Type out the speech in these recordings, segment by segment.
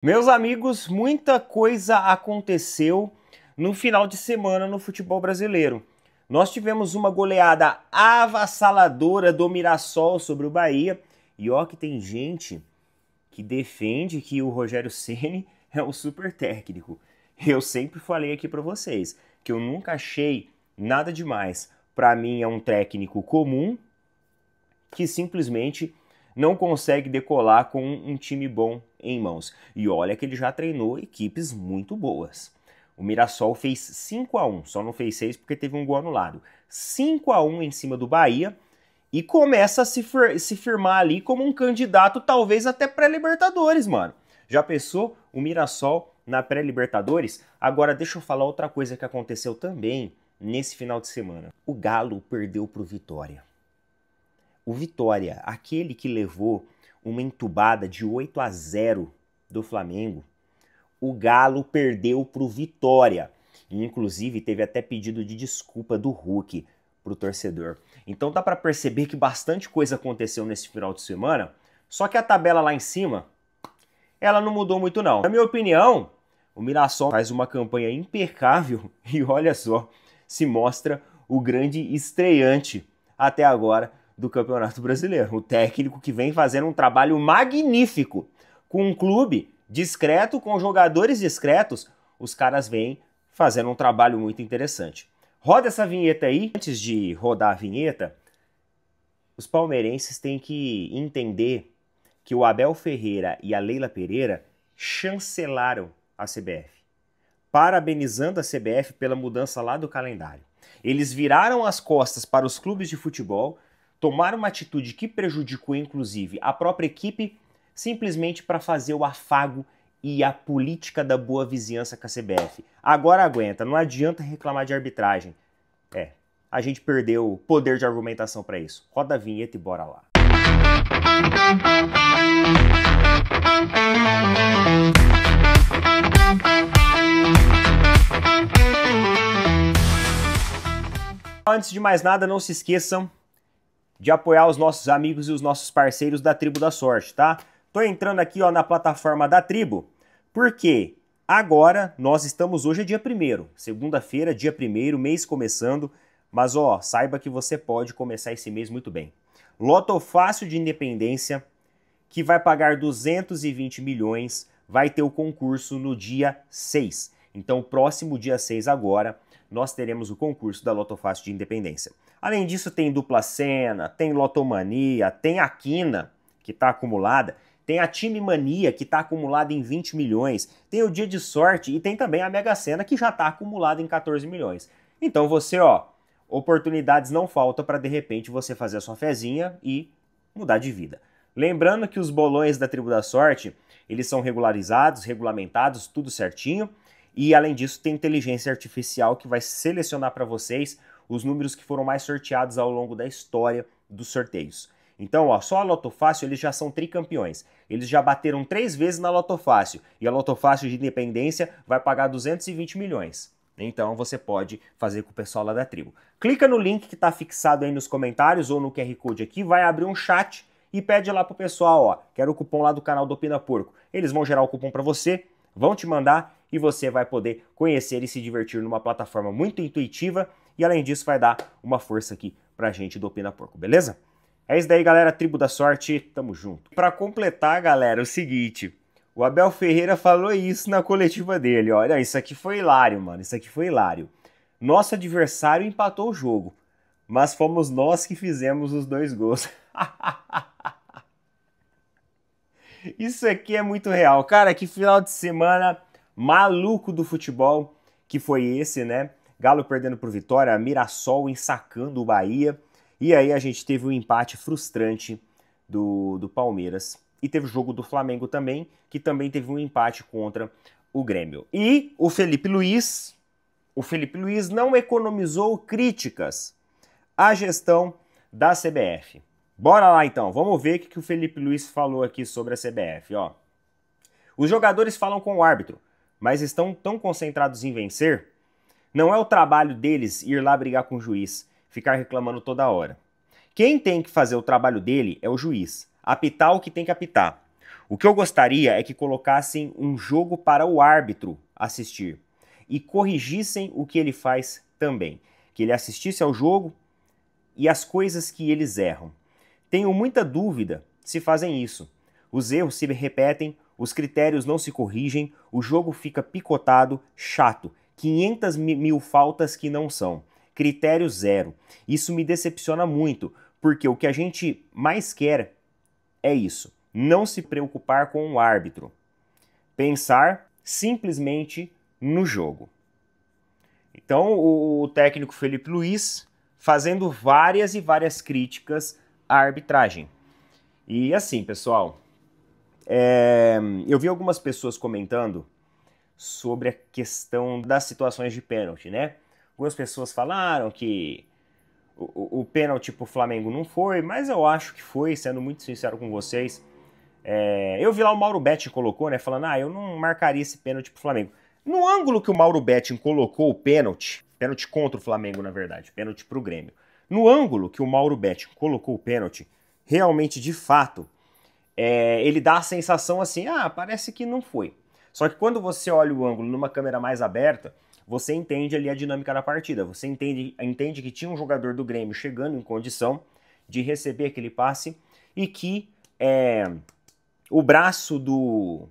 Meus amigos, muita coisa aconteceu no final de semana no futebol brasileiro. Nós tivemos uma goleada avassaladora do Mirassol sobre o Bahia. E ó que tem gente que defende que o Rogério Ceni é um super técnico. Eu sempre falei aqui pra vocês que eu nunca achei nada demais. Pra mim é um técnico comum que simplesmente não consegue decolar com um time bom em mãos. E olha que ele já treinou equipes muito boas. O Mirassol fez 5-1, só não fez 6 porque teve um gol anulado. 5-1 em cima do Bahia e começa a se firmar ali como um candidato talvez até pré-Libertadores, mano. Já pensou o Mirassol na pré-Libertadores? Agora deixa eu falar outra coisa que aconteceu também nesse final de semana. O Galo perdeu pro Vitória. O Vitória, aquele que levou uma entubada de 8-0 do Flamengo, o Galo perdeu para o Vitória. E, inclusive, teve até pedido de desculpa do Hulk para o torcedor. Então dá para perceber que bastante coisa aconteceu nesse final de semana, só que a tabela lá em cima, ela não mudou muito não. Na minha opinião, o Mirassol faz uma campanha impecável e olha só, se mostra o grande estreante até agora do Campeonato Brasileiro. O técnico que vem fazendo um trabalho magnífico com um clube discreto, com jogadores discretos, os caras vêm fazendo um trabalho muito interessante. Roda essa vinheta aí. Antes de rodar a vinheta, os palmeirenses têm que entender que o Abel Ferreira e a Leila Pereira chancelaram a CBF, parabenizando a CBF pela mudança lá do calendário. Eles viraram as costas para os clubes de futebol, tomaram uma atitude que prejudicou inclusive a própria equipe, simplesmente para fazer o afago e a política da boa vizinhança com a CBF. Agora aguenta, não adianta reclamar de arbitragem. A gente perdeu o poder de argumentação para isso. Roda a vinheta e bora lá. Antes de mais nada, não se esqueçam de apoiar os nossos amigos e os nossos parceiros da Tribo da Sorte, tá? Tô entrando aqui ó, na plataforma da Tribo, porque agora nós estamos, hoje é dia 1º, segunda-feira, dia 1º, mês começando, mas ó, saiba que você pode começar esse mês muito bem. Loto Fácil de Independência, que vai pagar 220 milhões, vai ter o concurso no dia 6. Então, próximo dia 6 agora, nós teremos o concurso da Loto Fácil de Independência. Além disso, tem Dupla Sena, tem Lotomania, tem a Quina, que está acumulada, tem a Time Mania, que está acumulada em 20 milhões, tem o Dia de Sorte e tem também a Mega Sena, que já está acumulada em 14 milhões. Então você, ó, oportunidades não faltam para de repente você fazer a sua fezinha e mudar de vida. Lembrando que os bolões da Tribo da Sorte, eles são regularizados, regulamentados, tudo certinho. E além disso tem inteligência artificial que vai selecionar para vocês os números que foram mais sorteados ao longo da história dos sorteios. Então, ó, só a Loto Fácil eles já são tricampeões. Eles já bateram 3 vezes na Loto Fácil. E a Loto Fácil de Independência vai pagar 220 milhões. Então você pode fazer com o pessoal lá da tribo. Clica no link que está fixado aí nos comentários ou no QR Code aqui, vai abrir um chat e pede lá pro pessoal, ó, quero o cupom lá do canal do Opina Porco. Eles vão gerar o cupom para você, vão te mandar e você vai poder conhecer e se divertir numa plataforma muito intuitiva e além disso vai dar uma força aqui pra gente do Opina Porco, beleza? É isso daí, galera, Tribo da Sorte, tamo junto. Pra completar, galera, é o seguinte, o Abel Ferreira falou isso na coletiva dele, olha, isso aqui foi hilário, mano, isso aqui foi hilário. Nosso adversário empatou o jogo, mas fomos nós que fizemos os 2 gols. Isso aqui é muito real. Cara, que final de semana maluco do futebol que foi esse, né? Galo perdendo pro Vitória, Mirassol ensacando o Bahia. E aí a gente teve um empate frustrante do Palmeiras. E teve o jogo do Flamengo também, que também teve um empate contra o Grêmio. E o Felipe Luiz não economizou críticas à gestão da CBF. Bora lá então, vamos ver o que o Felipe Luiz falou aqui sobre a CBF, ó. Os jogadores falam com o árbitro, mas estão tão concentrados em vencer, não é o trabalho deles ir lá brigar com o juiz, ficar reclamando toda hora. Quem tem que fazer o trabalho dele é o juiz, apitar o que tem que apitar. O que eu gostaria é que colocassem um jogo para o árbitro assistir e corrigissem o que ele faz também. Que ele assistisse ao jogo e as coisas que eles erram. Tenho muita dúvida se fazem isso. Os erros se repetem, os critérios não se corrigem, o jogo fica picotado, chato. 500 mil faltas que não são. Critério zero. Isso me decepciona muito, porque o que a gente mais quer é isso. Não se preocupar com o árbitro. Pensar simplesmente no jogo. Então, o técnico Felipe Luiz fazendo várias e várias críticas à arbitragem. E assim, pessoal, eu vi algumas pessoas comentando sobre a questão das situações de pênalti, né? Algumas pessoas falaram que o pênalti pro Flamengo não foi, mas eu acho que foi, sendo muito sincero com vocês. Eu vi lá o Mauro Betting colocou, né, falando, eu não marcaria esse pênalti pro Flamengo. No ângulo que o Mauro Betting colocou o pênalti contra o Flamengo, na verdade, pênalti pro Grêmio. No ângulo que o Mauro Betting colocou o pênalti, realmente, de fato, ele dá a sensação assim, parece que não foi. Só que quando você olha o ângulo numa câmera mais aberta, você entende ali a dinâmica da partida. Você entende que tinha um jogador do Grêmio chegando em condição de receber aquele passe e que o braço do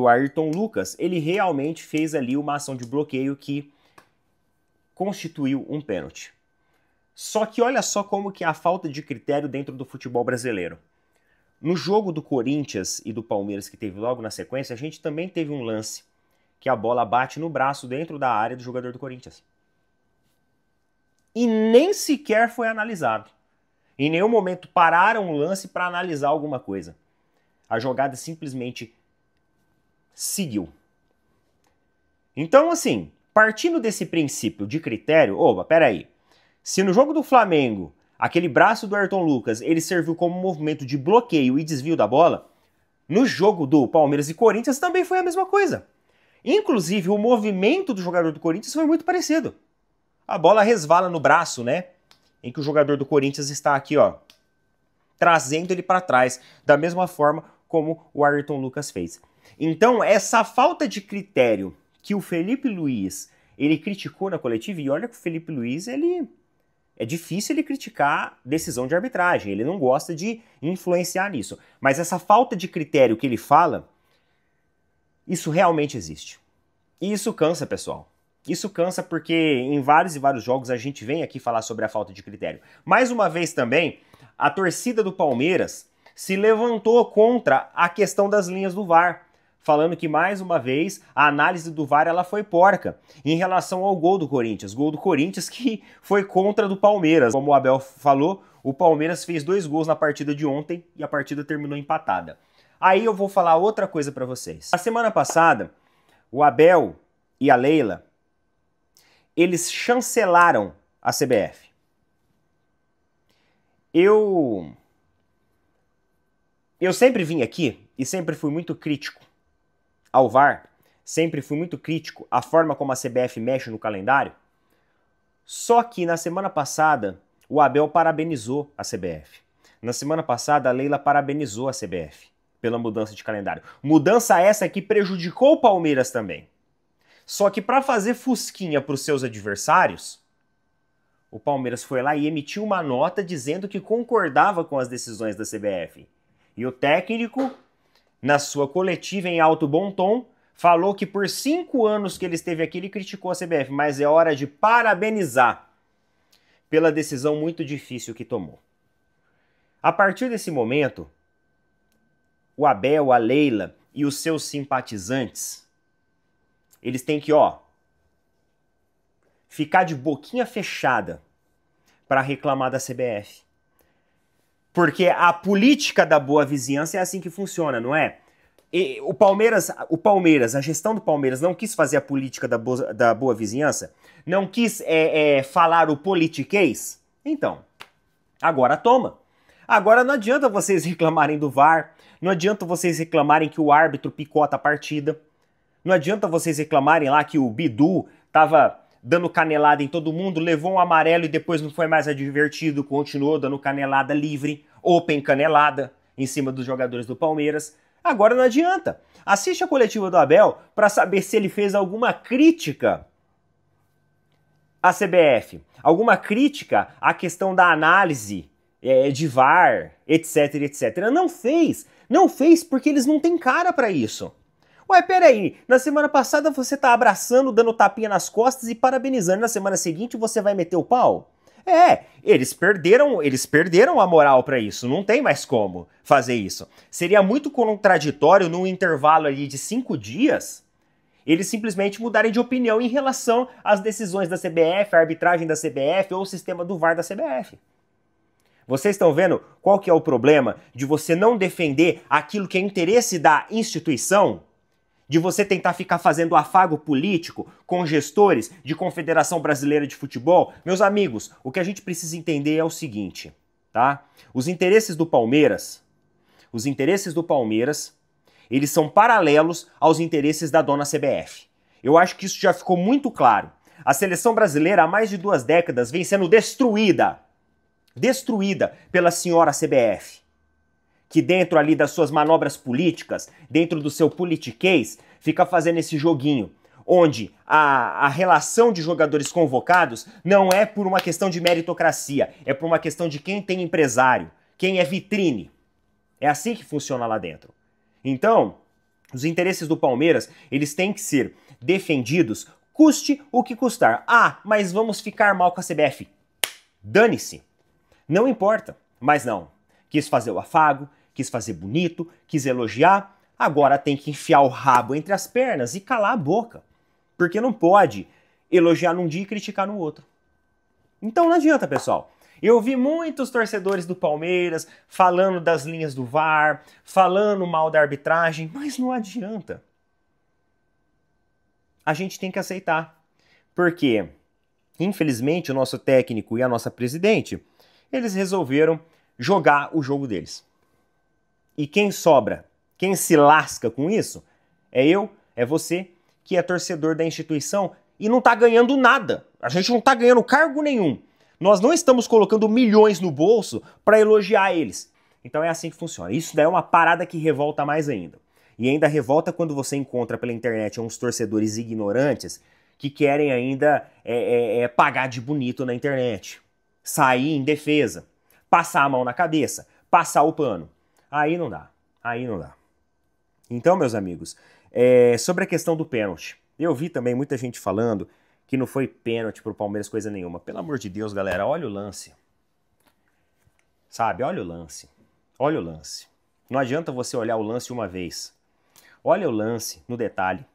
Ayrton Lucas, ele realmente fez ali uma ação de bloqueio que constituiu um pênalti. Só que olha só como que é a falta de critério dentro do futebol brasileiro. No jogo do Corinthians e do Palmeiras que teve logo na sequência, a gente também teve um lance que a bola bate no braço dentro da área do jogador do Corinthians. E nem sequer foi analisado. Em nenhum momento pararam o lance para analisar alguma coisa. A jogada simplesmente seguiu. Então, assim, partindo desse princípio de critério, peraí, se no jogo do Flamengo, aquele braço do Ayrton Lucas, ele serviu como movimento de bloqueio e desvio da bola, no jogo do Palmeiras e Corinthians também foi a mesma coisa. Inclusive, o movimento do jogador do Corinthians foi muito parecido. A bola resvala no braço, né? Em que o jogador do Corinthians está aqui, trazendo ele para trás, da mesma forma como o Ayrton Lucas fez. Então, essa falta de critério que o Felipe Luiz, ele criticou na coletiva, e olha que o Felipe Luiz, é difícil ele criticar decisão de arbitragem, ele não gosta de influenciar nisso. Mas essa falta de critério que ele fala, isso realmente existe. E isso cansa, pessoal. Isso cansa porque em vários e vários jogos a gente vem aqui falar sobre a falta de critério. Mais uma vez também, a torcida do Palmeiras se levantou contra a questão das linhas do VAR, falando que, mais uma vez, a análise do VAR ela foi porca em relação ao gol do Corinthians. Gol do Corinthians que foi contra do Palmeiras. Como o Abel falou, o Palmeiras fez 2 gols na partida de ontem e a partida terminou empatada. Aí eu vou falar outra coisa para vocês. Na semana passada, o Abel e a Leila, eles chancelaram a CBF. Eu sempre vim aqui e sempre fui muito crítico ao VAR, sempre fui muito crítico à forma como a CBF mexe no calendário. Só que na semana passada, o Abel parabenizou a CBF. Na semana passada, a Leila parabenizou a CBF pela mudança de calendário. Mudança essa que prejudicou o Palmeiras também. Só que para fazer fusquinha para os seus adversários, o Palmeiras foi lá e emitiu uma nota dizendo que concordava com as decisões da CBF. E o técnico, na sua coletiva em alto bom tom, falou que por 5 anos que ele esteve aqui, ele criticou a CBF, mas é hora de parabenizar pela decisão muito difícil que tomou. A partir desse momento, o Abel, a Leila e os seus simpatizantes, eles têm que, ficar de boquinha fechada para reclamar da CBF. Porque a política da boa vizinhança é assim que funciona, não é? E o Palmeiras, a gestão do Palmeiras não quis fazer a política da boa vizinhança? Não quis falar o politiquês? Então, agora toma. Agora não adianta vocês reclamarem do VAR, não adianta vocês reclamarem que o árbitro picota a partida, não adianta vocês reclamarem lá que o Bidu tava dando canelada em todo mundo, levou um amarelo e depois não foi mais advertido, continuou dando canelada livre, open canelada. em cima dos jogadores do Palmeiras. Agora não adianta. Assiste a coletiva do Abel para saber se ele fez alguma crítica à CBF, alguma crítica à questão da análise de VAR, etc, etc. Não fez. Não fez porque eles não têm cara para isso. Ué, peraí, na semana passada você tá abraçando, dando tapinha nas costas e parabenizando, na semana seguinte você vai meter o pau? Eles perderam a moral para isso, não tem mais como fazer isso. Seria muito contraditório num intervalo ali de 5 dias, eles simplesmente mudarem de opinião em relação às decisões da CBF, a arbitragem da CBF ou o sistema do VAR da CBF. Vocês estão vendo qual que é o problema de você não defender aquilo que é interesse da instituição? De você tentar ficar fazendo afago político com gestores de Confederação Brasileira de Futebol? Meus amigos, o que a gente precisa entender é o seguinte, tá? Os interesses do Palmeiras, eles são paralelos aos interesses da dona CBF. Eu acho que isso já ficou muito claro. A seleção brasileira há mais de 2 décadas vem sendo destruída pela senhora CBF, que dentro ali das suas manobras políticas, dentro do seu politiquês, fica fazendo esse joguinho, onde a relação de jogadores convocados não é por uma questão de meritocracia, é por uma questão de quem tem empresário, quem é vitrine. É assim que funciona lá dentro. Então, os interesses do Palmeiras, eles têm que ser defendidos, custe o que custar. Ah, mas vamos ficar mal com a CBF. Dane-se. Não importa. Mas não. Quis fazer o afago, quis fazer bonito, quis elogiar, agora tem que enfiar o rabo entre as pernas e calar a boca. Porque não pode elogiar num dia e criticar no outro. Então não adianta, pessoal. Eu vi muitos torcedores do Palmeiras falando das linhas do VAR, falando mal da arbitragem, mas não adianta. A gente tem que aceitar. Porque, infelizmente, o nosso técnico e a nossa presidente, eles resolveram jogar o jogo deles. E quem sobra, quem se lasca com isso, é eu, é você, que é torcedor da instituição e não tá ganhando nada. A gente não tá ganhando cargo nenhum. Nós não estamos colocando milhões no bolso para elogiar eles. Então é assim que funciona. Isso daí é uma parada que revolta mais ainda. E ainda revolta quando você encontra pela internet uns torcedores ignorantes que querem ainda pagar de bonito na internet. Sair em defesa. Passar a mão na cabeça. Passar o pano. Aí não dá. Aí não dá. Então, meus amigos, sobre a questão do pênalti. Eu vi também muita gente falando que não foi pênalti pro Palmeiras coisa nenhuma. Pelo amor de Deus, galera, olha o lance. Sabe, olha o lance. Olha o lance. Não adianta você olhar o lance uma vez. Olha o lance no detalhe.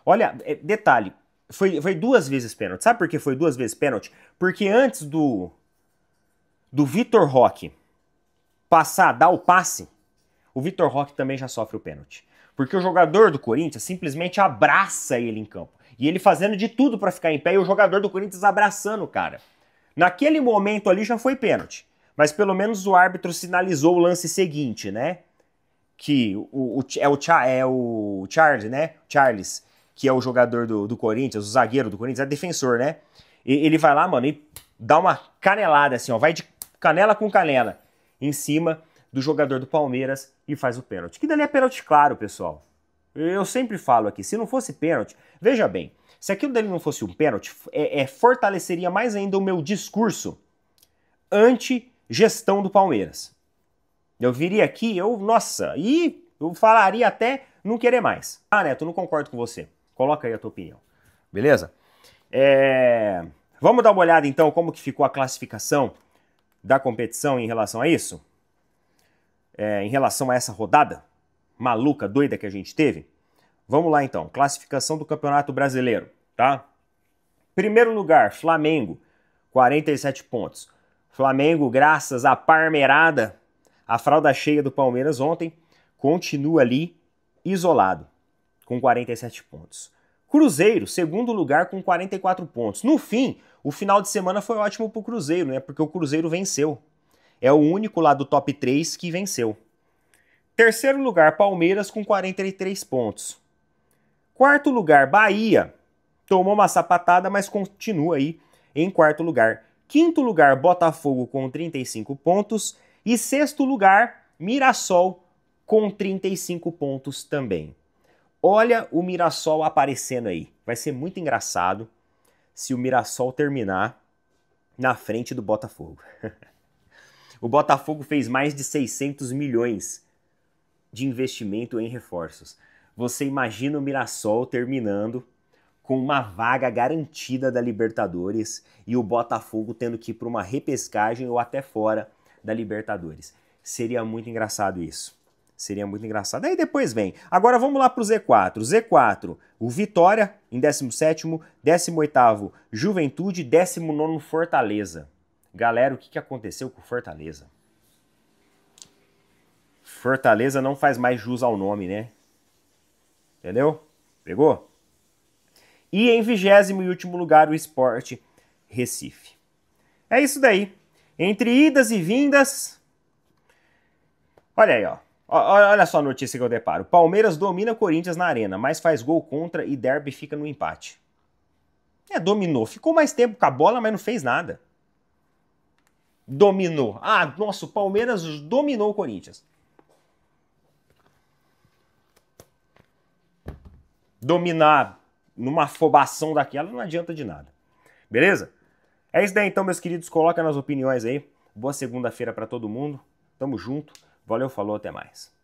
Olha, detalhe, foi 2 vezes pênalti. Sabe por que foi 2 vezes pênalti? Porque antes do Vitor Roque dar o passe, o Vitor Roque também já sofre o pênalti. Porque o jogador do Corinthians simplesmente abraça ele em campo. E ele fazendo de tudo para ficar em pé e o jogador do Corinthians abraçando o cara. Naquele momento ali já foi pênalti. Mas pelo menos o árbitro sinalizou o lance seguinte, né? Que o Charles, né? Charles, que é o jogador do Corinthians, o zagueiro do Corinthians, é defensor, né? Ele vai lá, mano, e dá uma canelada assim, ó. Vai de canela com canela em cima do jogador do Palmeiras e faz o pênalti. Que dali é pênalti claro, pessoal. Eu sempre falo aqui, se não fosse pênalti, veja bem, se aquilo dali não fosse um pênalti, fortaleceria mais ainda o meu discurso anti-gestão do Palmeiras. Eu viria aqui, e eu falaria até não querer mais. Ah, Neto, não concordo com você. Coloca aí a tua opinião. Beleza? Vamos dar uma olhada então como que ficou a classificação da competição em relação a isso? Em relação a essa rodada maluca, doida que a gente teve. Vamos lá então, classificação do Campeonato Brasileiro, tá? Primeiro lugar, Flamengo, 47 pontos. Flamengo, graças à parmeirada, a fralda cheia do Palmeiras ontem, continua ali isolado, com 47 pontos. Cruzeiro, segundo lugar, com 44 pontos. No fim, o final de semana foi ótimo pro Cruzeiro, né? Porque o Cruzeiro venceu. É o único lá do top 3 que venceu. Terceiro lugar, Palmeiras com 43 pontos. Quarto lugar, Bahia. Tomou uma sapatada, mas continua aí em quarto lugar. Quinto lugar, Botafogo com 35 pontos. E sexto lugar, Mirassol com 35 pontos também. Olha o Mirassol aparecendo aí. Vai ser muito engraçado se o Mirassol terminar na frente do Botafogo. O Botafogo fez mais de 600 milhões de investimento em reforços. Você imagina o Mirassol terminando com uma vaga garantida da Libertadores e o Botafogo tendo que ir para uma repescagem ou até fora da Libertadores. Seria muito engraçado isso. Seria muito engraçado. Aí depois vem. Agora vamos lá para o Z4. Z4, o Vitória em 17º, 18º Juventude, 19º Fortaleza. Galera, o que aconteceu com o Fortaleza? Fortaleza não faz mais jus ao nome, né? Entendeu? Pegou? E em 20º e último lugar, o Sport Recife. É isso daí. Entre idas e vindas... Olha aí, ó. Olha só a notícia que eu deparo. Palmeiras domina Corinthians na arena, mas faz gol contra e Derby fica no empate. Dominou. Ficou mais tempo com a bola, mas não fez nada. Dominou. Ah, nossa, o Palmeiras dominou o Corinthians. Dominar numa afobação daquela não adianta de nada. Beleza? É isso daí então, meus queridos. Coloca nas opiniões aí. Boa segunda-feira para todo mundo. Tamo junto. Valeu, falou, até mais.